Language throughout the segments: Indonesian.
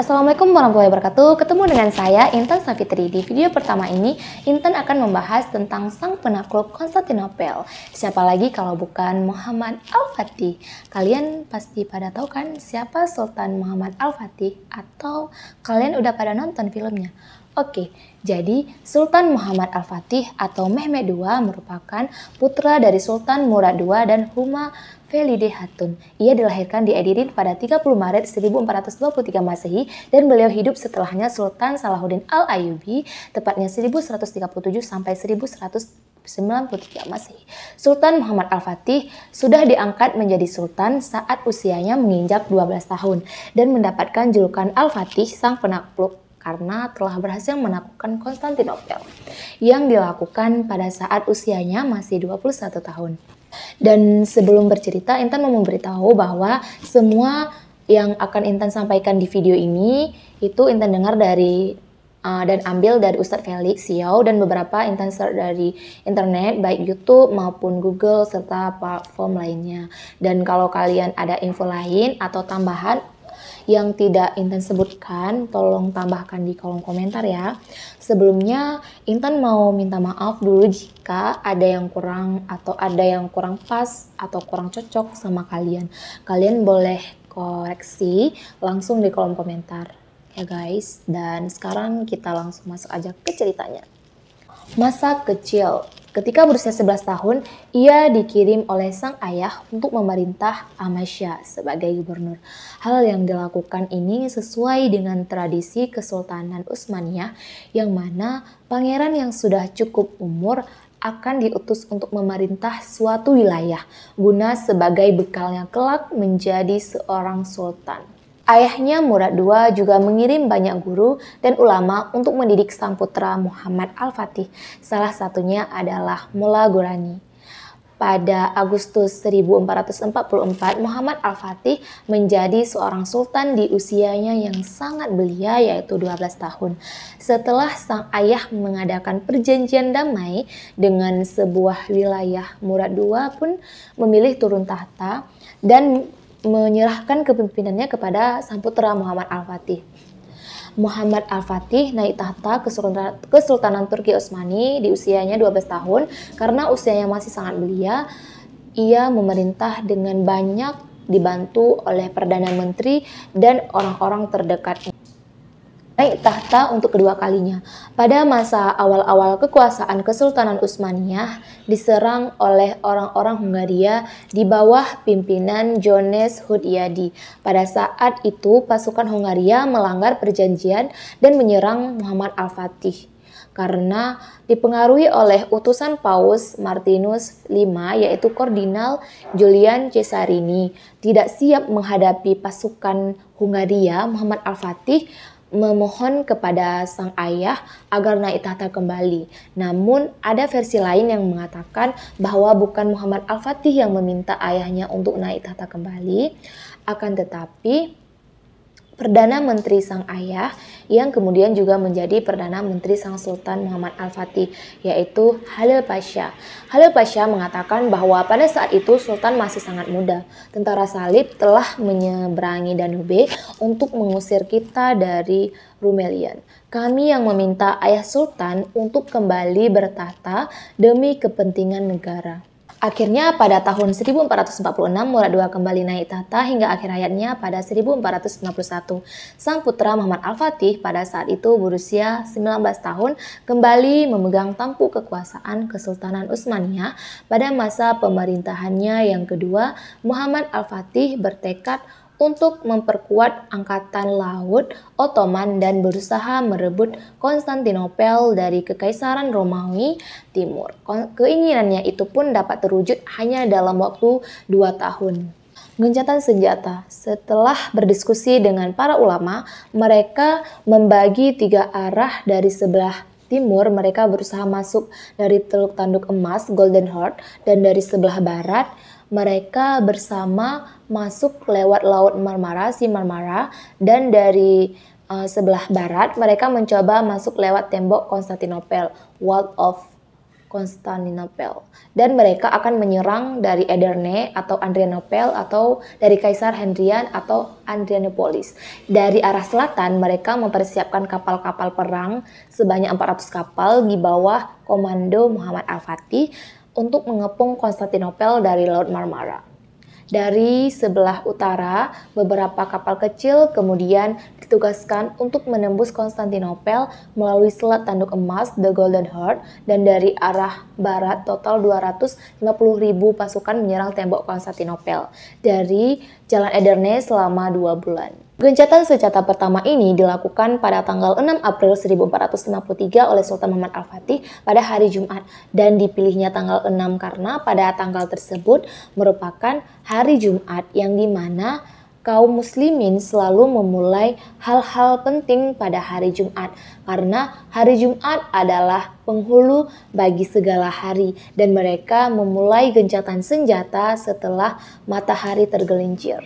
Assalamualaikum warahmatullahi wabarakatuh. Ketemu dengan saya Intan Safitri. Di video pertama ini, Intan akan membahas tentang sang penakluk Konstantinopel. Siapa lagi kalau bukan Muhammad Al-Fatih? Kalian pasti pada tahu kan siapa Sultan Muhammad Al-Fatih? Atau kalian udah pada nonton filmnya? Oke, jadi Sultan Muhammad Al-Fatih atau Mehmed II merupakan putra dari Sultan Murad II dan Huma Velide Hatun. Ia dilahirkan di Edirne pada 30 Maret 1423 Masehi dan beliau hidup setelahnya Sultan Salahuddin Al-Ayyubi, tepatnya 1137 sampai 1193 Masehi. Sultan Muhammad Al-Fatih sudah diangkat menjadi sultan saat usianya menginjak 12 tahun dan mendapatkan julukan Al-Fatih sang penakluk karena telah berhasil menaklukkan Konstantinopel yang dilakukan pada saat usianya masih 21 tahun. Dan sebelum bercerita, Intan mau memberitahu bahwa semua yang akan Intan sampaikan di video ini itu Intan dengar dari dan ambil dari Ustadz Felix Xiao dan beberapa Intan search dari internet baik YouTube maupun Google serta platform lainnya. Dan kalau kalian ada info lain atau tambahan yang tidak Intan sebutkan, tolong tambahkan di kolom komentar ya. Sebelumnya, Intan mau minta maaf dulu jika ada yang kurang atau ada yang kurang pas atau kurang cocok sama kalian. Kalian boleh koreksi langsung di kolom komentar ya guys. Dan sekarang kita langsung masuk aja ke ceritanya. Masa kecil. Ketika berusia 11 tahun, ia dikirim oleh sang ayah untuk memerintah Amasya sebagai gubernur. Hal yang dilakukan ini sesuai dengan tradisi Kesultanan Utsmaniyah, yang mana pangeran yang sudah cukup umur akan diutus untuk memerintah suatu wilayah, guna sebagai bekalnya kelak menjadi seorang sultan. Ayahnya Murad II juga mengirim banyak guru dan ulama untuk mendidik sang putra Muhammad Al-Fatih. Salah satunya adalah Mullah Ghorani. Pada Agustus 1444, Muhammad Al-Fatih menjadi seorang sultan di usianya yang sangat belia, yaitu 12 tahun. Setelah sang ayah mengadakan perjanjian damai dengan sebuah wilayah, Murad II pun memilih turun tahta dan menyerahkan kepemimpinannya kepada sang putra Muhammad Al-Fatih. Muhammad Al-Fatih naik tahta Kesultanan Turki Utsmani di usianya 12 tahun. Karena usianya masih sangat belia, ia memerintah dengan banyak dibantu oleh Perdana Menteri dan orang-orang terdekatnya. Naik tahta untuk kedua kalinya. Pada masa awal-awal kekuasaan Kesultanan Utsmaniyah diserang oleh orang-orang Hungaria di bawah pimpinan Jones Hudyadi. Pada saat itu pasukan Hungaria melanggar perjanjian dan menyerang Muhammad Al-Fatih karena dipengaruhi oleh utusan Paus Martinus V, yaitu Kardinal Julian Cesarini. Tidak siap menghadapi pasukan Hungaria, Muhammad Al-Fatih memohon kepada sang ayah agar naik tahta kembali. Namun ada versi lain yang mengatakan bahwa bukan Muhammad Al-Fatih yang meminta ayahnya untuk naik tahta kembali, akan tetapi Perdana Menteri sang ayah yang kemudian juga menjadi Perdana Menteri sang Sultan Muhammad Al-Fatih, yaitu Halil Pasha. Halil Pasha mengatakan bahwa pada saat itu Sultan masih sangat muda. Tentara Salib telah menyeberangi Danube untuk mengusir kita dari Rumelian. Kami yang meminta ayah Sultan untuk kembali bertahta demi kepentingan negara. Akhirnya pada tahun 1446 Murad II kembali naik tahta hingga akhir hayatnya pada 1451. Sang putra Muhammad Al-Fatih pada saat itu berusia 19 tahun kembali memegang tampuk kekuasaan Kesultanan Utsmaniyah. Pada masa pemerintahannya yang kedua, Muhammad Al-Fatih bertekad untuk memperkuat angkatan laut Ottoman dan berusaha merebut Konstantinopel dari Kekaisaran Romawi Timur. Keinginannya itu pun dapat terwujud hanya dalam waktu 2 tahun. Gencatan senjata. Setelah berdiskusi dengan para ulama, mereka membagi 3 arah. Dari sebelah timur, mereka berusaha masuk dari Teluk Tanduk Emas, Golden Horde, dan dari sebelah barat, mereka bersama masuk lewat Laut Marmara, Sea Marmara, dan dari sebelah barat mereka mencoba masuk lewat tembok Konstantinopel, Wall of Konstantinopel. Dan mereka akan menyerang dari Edirne atau Adrianople atau dari Kaisar Hadrian atau Adrianopolis. Dari arah selatan mereka mempersiapkan kapal-kapal perang sebanyak 400 kapal di bawah komando Muhammad Al-Fatih untuk mengepung Konstantinopel dari Laut Marmara. Dari sebelah utara, beberapa kapal kecil kemudian ditugaskan untuk menembus Konstantinopel melalui Selat Tanduk Emas, The Golden Heart, dan dari arah barat total 250.000 pasukan menyerang tembok Konstantinopel dari Jalan Edirne selama 2 bulan. Gencatan senjata pertama ini dilakukan pada tanggal 6 April 1453 oleh Sultan Muhammad Al-Fatih pada hari Jumat, dan dipilihnya tanggal 6 karena pada tanggal tersebut merupakan hari Jumat yang dimana kaum muslimin selalu memulai hal-hal penting pada hari Jumat karena hari Jumat adalah penghulu bagi segala hari dan mereka memulai gencatan senjata setelah matahari tergelincir.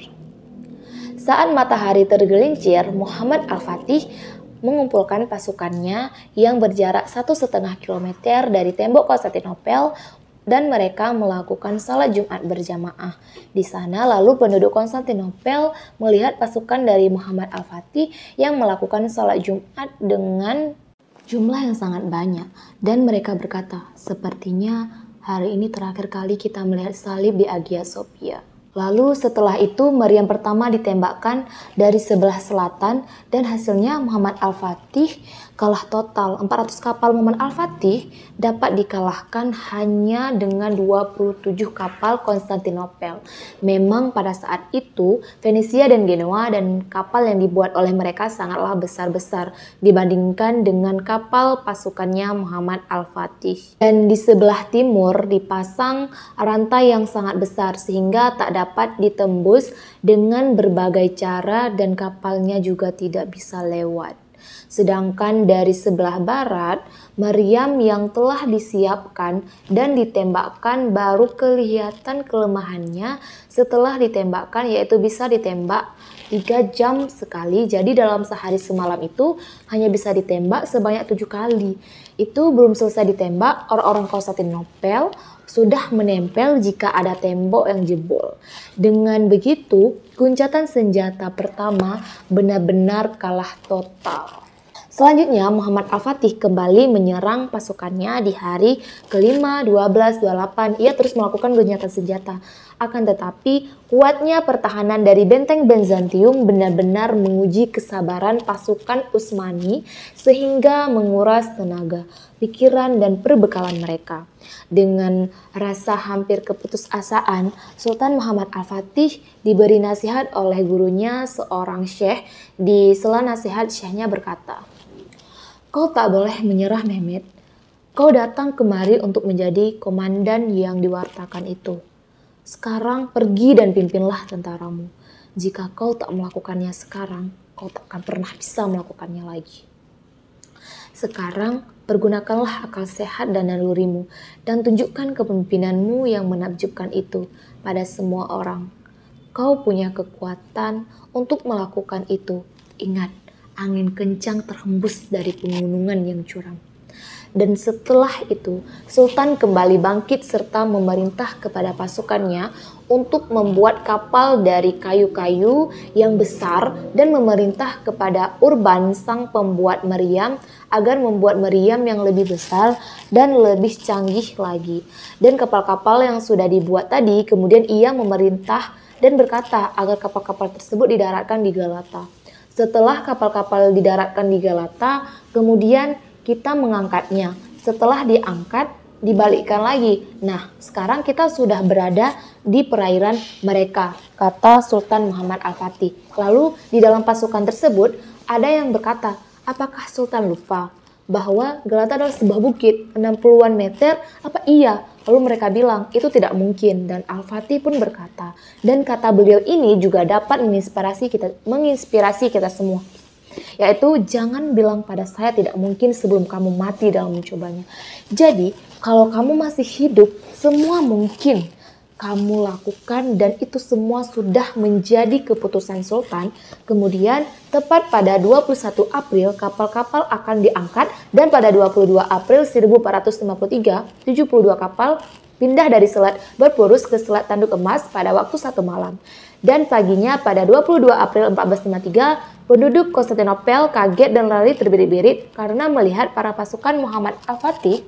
Saat matahari tergelincir, Muhammad Al-Fatih mengumpulkan pasukannya yang berjarak 1,5 km dari tembok Konstantinopel dan mereka melakukan salat Jumat berjamaah. Di sana lalu penduduk Konstantinopel melihat pasukan dari Muhammad Al-Fatih yang melakukan salat Jumat dengan jumlah yang sangat banyak dan mereka berkata, "Sepertinya hari ini terakhir kali kita melihat salib di Hagia Sophia." Lalu setelah itu meriam pertama ditembakkan dari sebelah selatan dan hasilnya Muhammad Al-Fatih kalah total. 400 kapal Muhammad Al-Fatih dapat dikalahkan hanya dengan 27 kapal Konstantinopel. Memang pada saat itu Venesia dan Genoa dan kapal yang dibuat oleh mereka sangatlah besar-besar dibandingkan dengan kapal pasukannya Muhammad Al-Fatih. Dan di sebelah timur dipasang rantai yang sangat besar sehingga tak dapat ditembus dengan berbagai cara dan kapalnya juga tidak bisa lewat. Sedangkan dari sebelah barat, meriam yang telah disiapkan dan ditembakkan baru kelihatan kelemahannya setelah ditembakkan, yaitu bisa ditembak 3 jam sekali. Jadi dalam sehari semalam itu hanya bisa ditembak sebanyak 7 kali. Itu belum selesai ditembak, orang-orang Konstantinopel sudah menempel jika ada tembok yang jebol. Dengan begitu, gencatan senjata pertama benar-benar kalah total. Selanjutnya, Muhammad Al-Fatih kembali menyerang pasukannya di hari ke-5, 12, 28. Ia terus melakukan gencatan senjata. Akan tetapi, kuatnya pertahanan dari benteng Byzantium benar-benar menguji kesabaran pasukan Utsmani sehingga menguras tenaga, pikiran, dan perbekalan mereka. Dengan rasa hampir keputusasaan, Sultan Muhammad Al-Fatih diberi nasihat oleh gurunya, seorang syekh. Di sela nasihat, syekhnya berkata, "Kau tak boleh menyerah, Mehmet. Kau datang kemari untuk menjadi komandan yang diwartakan itu. Sekarang pergi dan pimpinlah tentaramu. Jika kau tak melakukannya sekarang, kau tak akan pernah bisa melakukannya lagi. Sekarang, pergunakanlah akal sehat dan nalurimu dan tunjukkan kepemimpinanmu yang menakjubkan itu pada semua orang. Kau punya kekuatan untuk melakukan itu. Ingat, angin kencang terhembus dari pegunungan yang curam." Dan setelah itu, Sultan kembali bangkit serta memerintah kepada pasukannya untuk membuat kapal dari kayu-kayu yang besar dan memerintah kepada Urban, sang pembuat meriam, agar membuat meriam yang lebih besar dan lebih canggih lagi. Dan kapal-kapal yang sudah dibuat tadi, kemudian ia memerintah dan berkata agar kapal-kapal tersebut didaratkan di Galata. Setelah kapal-kapal didaratkan di Galata, kemudian kita mengangkatnya. Setelah diangkat, dibalikkan lagi. Nah, sekarang kita sudah berada di perairan mereka, kata Sultan Muhammad Al-Fatih. Lalu di dalam pasukan tersebut ada yang berkata, apakah Sultan lupa bahwa Galata adalah sebuah bukit 60-an meter? Apa iya? Lalu mereka bilang, itu tidak mungkin. Dan Al-Fatih pun berkata, dan kata beliau ini juga dapat menginspirasi kita semua. Yaitu, jangan bilang pada saya tidak mungkin sebelum kamu mati dalam mencobanya. Jadi, kalau kamu masih hidup, semua mungkin. kamu lakukan dan itu semua sudah menjadi keputusan sultan. Kemudian tepat pada 21 April kapal-kapal akan diangkat dan pada 22 April 1453 72 kapal pindah dari Selat Bosporus ke Selat Tanduk Emas pada waktu 1 malam. Dan paginya pada 22 April 1453 penduduk Konstantinopel kaget dan lari terbirit-birit karena melihat para pasukan Muhammad Al-Fatih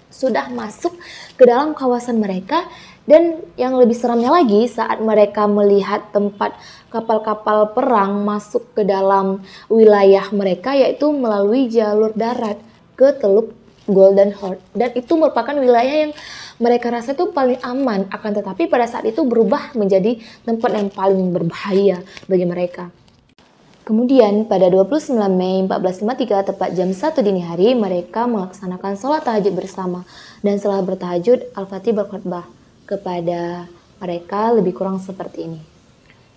sudah masuk ke dalam kawasan mereka. Dan yang lebih seramnya lagi saat mereka melihat tempat kapal-kapal perang masuk ke dalam wilayah mereka, yaitu melalui jalur darat ke Teluk Golden Horn. Dan itu merupakan wilayah yang mereka rasa itu paling aman, akan tetapi pada saat itu berubah menjadi tempat yang paling berbahaya bagi mereka. Kemudian pada 29 Mei 1453 tepat jam 1 dini hari mereka melaksanakan sholat tahajud bersama. Dan setelah bertahajud, Al-Fatih berkhutbah kepada mereka lebih kurang seperti ini.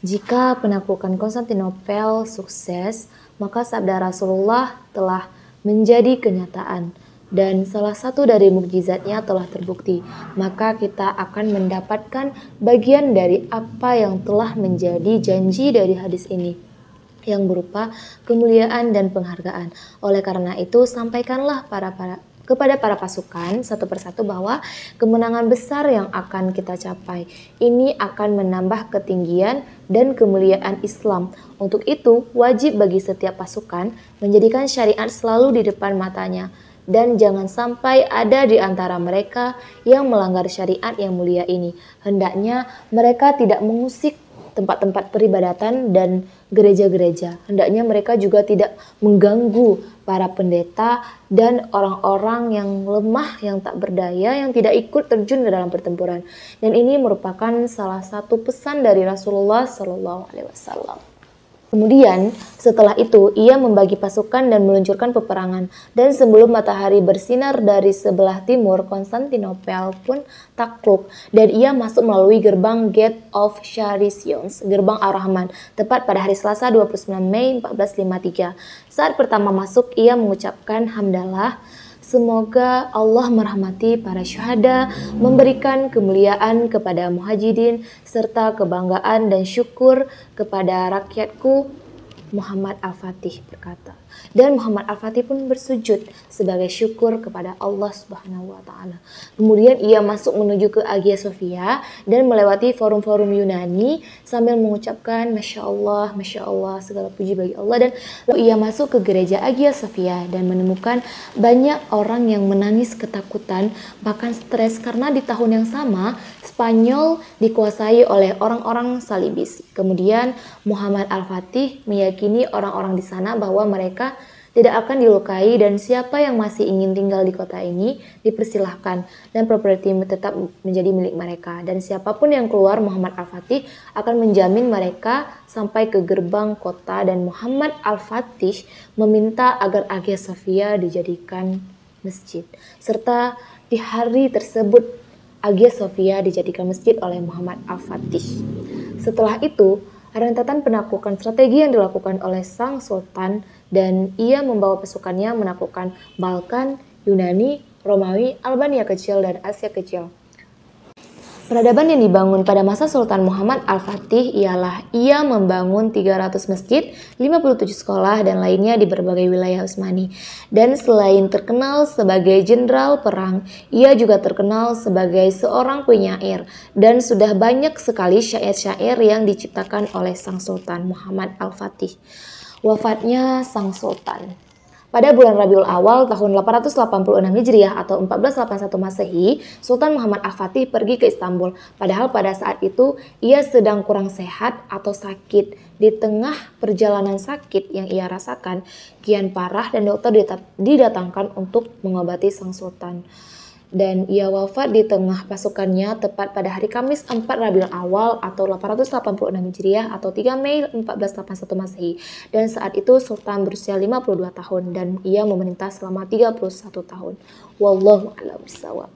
Jika penaklukan Konstantinopel sukses, maka sabda Rasulullah telah menjadi kenyataan dan salah satu dari mukjizatnya telah terbukti. Maka kita akan mendapatkan bagian dari apa yang telah menjadi janji dari hadis ini, yang berupa kemuliaan dan penghargaan. Oleh karena itu, sampaikanlah kepada para pasukan satu persatu bahwa kemenangan besar yang akan kita capai ini akan menambah ketinggian dan kemuliaan Islam. Untuk itu, wajib bagi setiap pasukan menjadikan syariat selalu di depan matanya dan jangan sampai ada di antara mereka yang melanggar syariat yang mulia ini. Hendaknya mereka tidak mengusik tempat-tempat peribadatan dan gereja-gereja. Hendaknya mereka juga tidak mengganggu para pendeta dan orang-orang yang lemah, yang tak berdaya, yang tidak ikut terjun ke dalam pertempuran. Dan ini merupakan salah satu pesan dari Rasulullah SAW. Kemudian setelah itu ia membagi pasukan dan meluncurkan peperangan. Dan sebelum matahari bersinar dari sebelah timur, Konstantinopel pun takluk dan ia masuk melalui gerbang Gate of Charisions, gerbang Ar-Rahman, tepat pada hari Selasa 29 Mei 1453. Saat pertama masuk ia mengucapkan hamdalah, semoga Allah merahmati para syuhada, memberikan kemuliaan kepada muhajirin, serta kebanggaan dan syukur kepada rakyatku. Muhammad Al-Fatih berkata. Dan Muhammad Al-Fatih pun bersujud sebagai syukur kepada Allah Subhanahu wa Ta'ala. Kemudian ia masuk menuju ke Hagia Sophia dan melewati forum-forum Yunani sambil mengucapkan Masya Allah, segala puji bagi Allah. Dan lalu ia masuk ke gereja Hagia Sophia dan menemukan banyak orang yang menangis ketakutan, bahkan stres karena di tahun yang sama Spanyol dikuasai oleh orang-orang salibis. Kemudian Muhammad Al-Fatih meyakini orang-orang di sana bahwa mereka tidak akan dilukai dan siapa yang masih ingin tinggal di kota ini dipersilahkan dan properti tetap menjadi milik mereka. Dan siapapun yang keluar, Muhammad Al-Fatih akan menjamin mereka sampai ke gerbang kota. Dan Muhammad Al-Fatih meminta agar Hagia Sophia dijadikan masjid. Serta di hari tersebut Hagia Sophia dijadikan masjid oleh Muhammad Al-Fatih. Setelah itu, rentetan penaklukan strategi yang dilakukan oleh sang sultan dan ia membawa pasukannya menaklukkan Balkan, Yunani, Romawi, Albania kecil, dan Asia kecil. Peradaban yang dibangun pada masa Sultan Muhammad Al-Fatih ialah ia membangun 300 masjid, 57 sekolah, dan lainnya di berbagai wilayah Utsmani. Dan selain terkenal sebagai jenderal perang, ia juga terkenal sebagai seorang penyair. Dan sudah banyak sekali syair-syair yang diciptakan oleh sang Sultan Muhammad Al-Fatih. Wafatnya sang Sultan pada bulan Rabiul Awal tahun 886 Hijriah atau 1481 Masehi, Sultan Muhammad Al-Fatih pergi ke Istanbul. Padahal pada saat itu ia sedang kurang sehat atau sakit. Di tengah perjalanan sakit yang ia rasakan kian parah dan dokter didatangkan untuk mengobati sang Sultan. Dan ia wafat di tengah pasukannya tepat pada hari Kamis 4 Rabiul Awal atau 886 Hijriah atau 3 Mei 1481 Masehi. Dan saat itu Sultan berusia 52 tahun dan ia memerintah selama 31 tahun. Wallahu a'lam bishawab.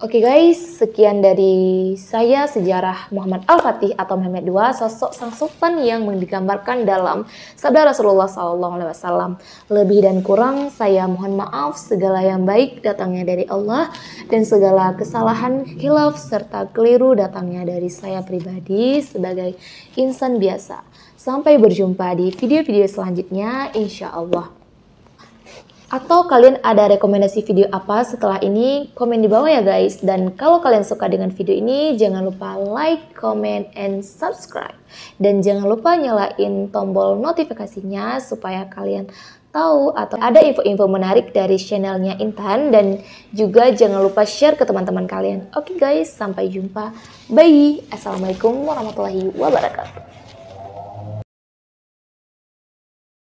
Oke guys, sekian dari saya sejarah Muhammad Al-Fatih atau Mehmet II, sosok sang sultan yang digambarkan dalam sabda Rasulullah SAW. Lebih dan kurang saya mohon maaf, segala yang baik datangnya dari Allah dan segala kesalahan, khilaf serta keliru datangnya dari saya pribadi sebagai insan biasa. Sampai berjumpa di video-video selanjutnya, insya Allah. Atau kalian ada rekomendasi video apa setelah ini? Komen di bawah ya guys. Dan kalau kalian suka dengan video ini, jangan lupa like, comment, and subscribe. Dan jangan lupa nyalain tombol notifikasinya supaya kalian tahu atau ada info-info menarik dari channelnya Intan. Dan juga jangan lupa share ke teman-teman kalian. Oke guys, sampai jumpa. Bye. Assalamualaikum warahmatullahi wabarakatuh.